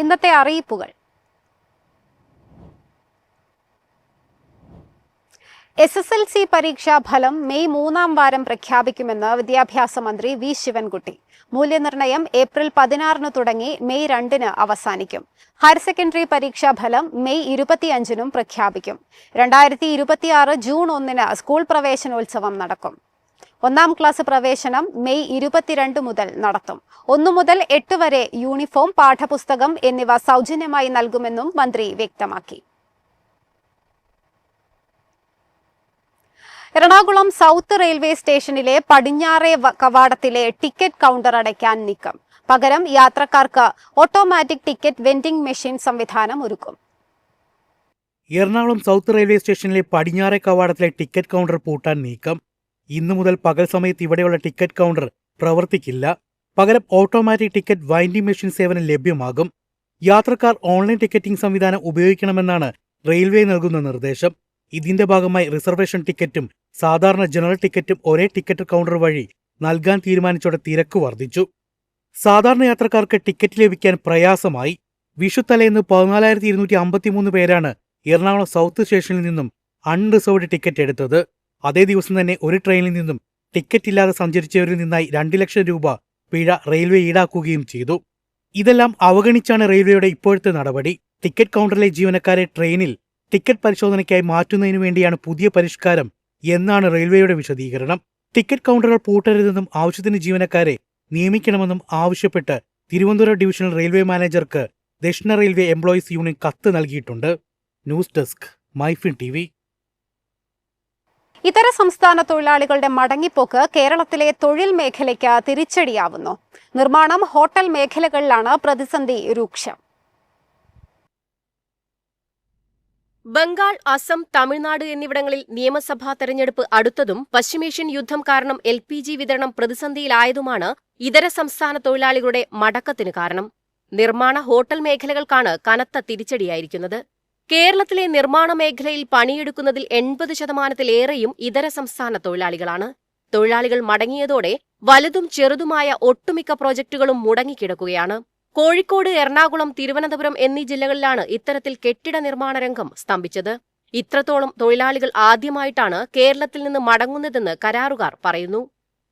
ഇന്നത്തെ അറിയിപ്പുകൾ. SSLC പരീക്ഷാ ഫലം മെയ് 3-ാം വാരം പ്രഖ്യാപിക്കുമെന്ന് വിദ്യാഭ്യാസ മന്ത്രി വി ശിവൻകുട്ടി. മൂല്യനിർണ്ണയം ഏപ്രിൽ 16-ന് തുടങ്ങി മെയ് 2-ന് അവസാനിക്കും. ഹയർ സെക്കൻഡറി പരീക്ഷാ ഫലം മെയ് 25-നും പ്രഖ്യാപിക്കും. 2026 ജൂൺ 1-ന് സ്കൂൾ പ്രവേശനോത്സവം നടക്കും. 1-ാം ക്ലാസ് പ്രവേശനം മെയ് 22 മുതൽ നടത്തും. 1 മുതൽ 8 വരെ യൂണിഫോം, പാഠപുസ്തകം എന്നിവ സൗജന്യമായി നൽകുമെന്നും മന്ത്രി വ്യക്തമാക്കി. എറണാകുളം സൗത്ത് റെയിൽവേ സ്റ്റേഷനിലെ പടിഞ്ഞാറേ കവാടത്തിലെ ടിക്കറ്റ് കൗണ്ടർ അടയ്ക്കാൻ നീക്കം. പകരം യാത്രക്കാർക്ക് ഓട്ടോമാറ്റിക് ടിക്കറ്റ് വെൻഡിംഗ് മെഷീൻ സംവിധാനം ഒരുക്കും. എറണാകുളം സൗത്ത് റെയിൽവേ സ്റ്റേഷനിലെ പടിഞ്ഞാറേ കവാടത്തിലെ ടിക്കറ്റ് കൗണ്ടർ പൂട്ടാൻ നീക്കം. ഇന്നു മുതൽ പകൽ സമയത്ത് ഇവിടെയുള്ള ടിക്കറ്റ് കൗണ്ടർ പ്രവർത്തിക്കില്ല. പകരം ഓട്ടോമാറ്റിക് ടിക്കറ്റ് വൈൻഡിംഗ് മെഷീൻ സേവനം ലഭ്യമാകും. യാത്രക്കാർ ഓൺലൈൻ ടിക്കറ്റിംഗ് സംവിധാനം ഉപയോഗിക്കണമെന്നാണ് റെയിൽവേ നൽകുന്ന നിർദ്ദേശം. ഇതിന്റെ ഭാഗമായി റിസർവേഷൻ ടിക്കറ്റും സാധാരണ ജനറൽ ടിക്കറ്റും ഒരേ ടിക്കറ്റ് കൗണ്ടർ വഴി നൽകാൻ തീരുമാനിച്ചോടെ തിരക്ക് വർദ്ധിച്ചു. സാധാരണ യാത്രക്കാർക്ക് ടിക്കറ്റ് ലഭിക്കാൻ പ്രയാസമായി. വിഷുത്തലേന്ന് 14,253 പേരാണ് എറണാകുളം സൗത്ത് സ്റ്റേഷനിൽ നിന്നും അൺറിസർവ്ഡ് ടിക്കറ്റ് എടുത്തത്. അതേ ദിവസം തന്നെ ഒരു ട്രെയിനിൽ നിന്നും ടിക്കറ്റ് ഇല്ലാതെ സഞ്ചരിച്ചവരിൽ നിന്നായി 2 ലക്ഷം രൂപ പിഴ റെയിൽവേ ഈടാക്കുകയും ചെയ്തു. ഇതെല്ലാം അവഗണിച്ചാണ് റെയിൽവേയുടെ ഇപ്പോഴത്തെ നടപടി. ടിക്കറ്റ് കൗണ്ടറിലെ ജീവനക്കാരെ ട്രെയിനിൽ ടിക്കറ്റ് പരിശോധനയ്ക്കായി മാറ്റുന്നതിനു വേണ്ടിയാണ് പുതിയ പരിഷ്കാരം എന്നാണ് റെയിൽവേയുടെ വിശദീകരണം. ടിക്കറ്റ് കൗണ്ടറുകൾ പൂട്ടരുതെന്നും ആവശ്യത്തിന് ജീവനക്കാരെ നിയമിക്കണമെന്നും ആവശ്യപ്പെട്ട് തിരുവനന്തപുരം ഡിവിഷണൽ റെയിൽവേ മാനേജർക്ക് ദക്ഷിണ റെയിൽവേ എംപ്ലോയീസ് യൂണിയൻ കത്ത് നൽകിയിട്ടുണ്ട്. News desk, MyFin TV. ഇതര സംസ്ഥാന തൊഴിലാളികളുടെ മടങ്ങിപ്പോക്ക് കേരളത്തിലെ തൊഴിൽ മേഖലയ്ക്ക് തിരിച്ചടിയാവുന്നു. നിർമ്മാണം, ഹോട്ടൽ മേഖലകളിലാണ് പ്രതിസന്ധി രൂക്ഷം. ബംഗാൾ, അസം, തമിഴ്നാട് എന്നിവിടങ്ങളിൽ നിയമസഭാ തെരഞ്ഞെടുപ്പ് അടുത്തതും പശ്ചിമേഷ്യൻ യുദ്ധം കാരണം LPG വിതരണം പ്രതിസന്ധിയിലായതുമാണ് ഇതര സംസ്ഥാന തൊഴിലാളികളുടെ മടക്കത്തിന് കാരണം. നിർമ്മാണ, ഹോട്ടൽ മേഖലകൾക്കാണ് കനത്ത തിരിച്ചടിയായിരിക്കുന്നത്. കേരളത്തിലെ നിർമ്മാണ മേഖലയിൽ പണിയെടുക്കുന്നതിൽ 80%-ലേറെയും ഇതര സംസ്ഥാന തൊഴിലാളികളാണ്. തൊഴിലാളികൾ മടങ്ങിയതോടെ വലുതും ചെറുതുമായ ഒട്ടുമിക്ക പ്രോജക്ടുകളും മുടങ്ങിക്കിടക്കുകയാണ്. കോഴിക്കോട്, എറണാകുളം, തിരുവനന്തപുരം എന്നീ ജില്ലകളിലാണ് ഇത്തരത്തിൽ കെട്ടിട നിർമ്മാണ രംഗം സ്തംഭിച്ചത്. ഇത്രത്തോളം തൊഴിലാളികൾ ആദ്യമായിട്ടാണ് കേരളത്തിൽ നിന്ന് മടങ്ങുന്നതെന്ന് കരാറുകാർ പറയുന്നു.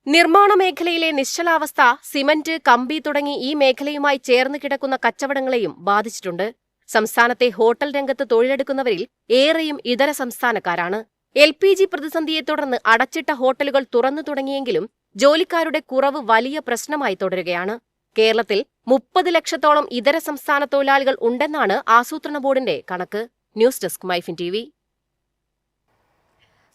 നിർമ്മാണ മേഖലയിലെ നിശ്ചലാവസ്ഥ സിമന്റ്, കമ്പി തുടങ്ങി ഈ മേഖലയുമായി ചേർന്ന് കിടക്കുന്ന കച്ചവടങ്ങളെയും ബാധിച്ചിട്ടുണ്ട്. സംസ്ഥാനത്തെ ഹോട്ടൽ രംഗത്ത് തൊഴിലെടുക്കുന്നവരിൽ ഏറെയും ഇതര സംസ്ഥാനക്കാരാണ്. LPG പ്രതിസന്ധിയെ തുടർന്ന് അടച്ചിട്ട ഹോട്ടലുകൾ തുറന്നു തുടങ്ങിയെങ്കിലും ജോലിക്കാരുടെ കുറവ് വലിയ പ്രശ്നമായി തുടരുകയാണ്. കേരളത്തിൽ 30 ലക്ഷത്തോളം ഇതര സംസ്ഥാന തൊഴിലാളികൾ ഉണ്ടെന്നാണ് ആസൂത്രണ ബോർഡിന്റെ കണക്ക്. News desk, MyFin TV.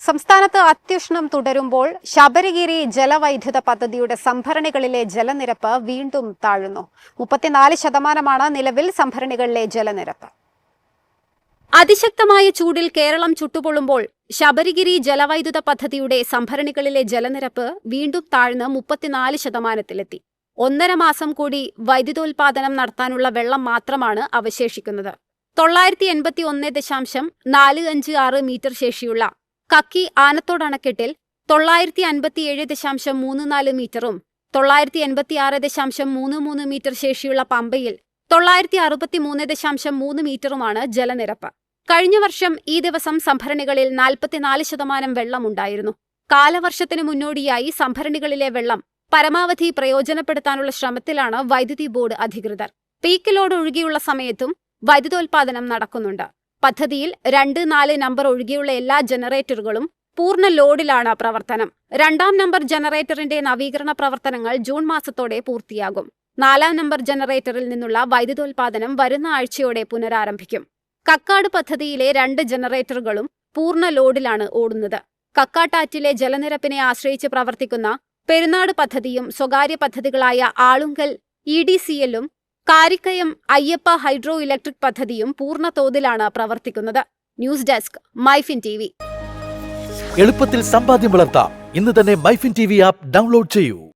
സംസ്ഥാനത്ത് അത്യുഷ്ണം തുടരുമ്പോൾ ശബരിഗിരി ജലവൈദ്യുത പദ്ധതിയുടെ സംഭരണികളിലെ ജലനിരപ്പ് വീണ്ടും താഴുന്നു. 34% നിലവിൽ സംഭരണികളിലെ ജലനിരപ്പ്. അതിശക്തമായ ചൂടിൽ കേരളം ചുട്ടുപൊള്ളുമ്പോൾ ശബരിഗിരി ജലവൈദ്യുത പദ്ധതിയുടെ സംഭരണികളിലെ ജലനിരപ്പ് വീണ്ടും താഴ്ന്ന് 34%-ലെത്തി. 1.5 മാസം കൂടി വൈദ്യുതോൽപാദനം നടത്താനുള്ള വെള്ളം മാത്രമാണ് അവശേഷിക്കുന്നത്. 981.456 മീറ്റർ ശേഷിയുള്ള കക്കി ആനത്തോട് അണക്കെട്ടിൽ 957.34 മീറ്ററും 986.33 മീറ്റർ ശേഷിയുള്ള പമ്പയിൽ 963.3 മീറ്ററുമാണ് ജലനിരപ്പ്. കഴിഞ്ഞ വർഷം ഈ ദിവസം സംഭരണികളിൽ 44% വെള്ളമുണ്ടായിരുന്നു. കാലവർഷത്തിന് മുന്നോടിയായി സംഭരണികളിലെ വെള്ളം പരമാവധി പ്രയോജനപ്പെടുത്താനുള്ള ശ്രമത്തിലാണ് വൈദ്യുതി ബോർഡ് അധികൃതർ. പീക്ക് ലോഡ് ഒഴികെയുള്ള സമയത്തും വൈദ്യുതോൽപാദനം നടക്കുന്നുണ്ട്. പദ്ധതിയിൽ 2, 4 നമ്പർ ഒഴികെയുള്ള എല്ലാ ജനറേറ്ററുകളും പൂർണ്ണ ലോഡിലാണ് പ്രവർത്തനം. 2-ാം നമ്പർ ജനറേറ്ററിന്റെ നവീകരണ പ്രവർത്തനങ്ങൾ ജൂൺ മാസത്തോടെ പൂർത്തിയാകും. 4-ാം നമ്പർ ജനറേറ്ററിൽ നിന്നുള്ള വൈദ്യുതോൽപാദനം വരുന്ന ആഴ്ചയോടെ പുനരാരംഭിക്കും. കക്കാട് പദ്ധതിയിലെ 2 ജനറേറ്ററുകളും പൂർണ്ണ ലോഡിലാണ് ഓടുന്നത്. കക്കാട്ടാറ്റിലെ ജലനിരപ്പിനെ ആശ്രയിച്ച് പ്രവർത്തിക്കുന്ന പെരുന്നാട് പദ്ധതിയും സ്വകാര്യ പദ്ധതികളായ ആളുങ്കൽ EDCL-ഉം കാരിക്കയം അയ്യപ്പ ഹൈഡ്രോ ഇലക്ട്രിക് പദ്ധതിയും പൂർണ്ണ തോതിലാണ് പ്രവർത്തിക്കുന്നത്. News desk, MyFin TV. എളുപ്പത്തിൽ സമ്പാദ്യം വളർത്താം. ഇന്ന് തന്നെ മൈഫിൻ TV ആപ്പ് ഡൗൺലോഡ് ചെയ്യൂ.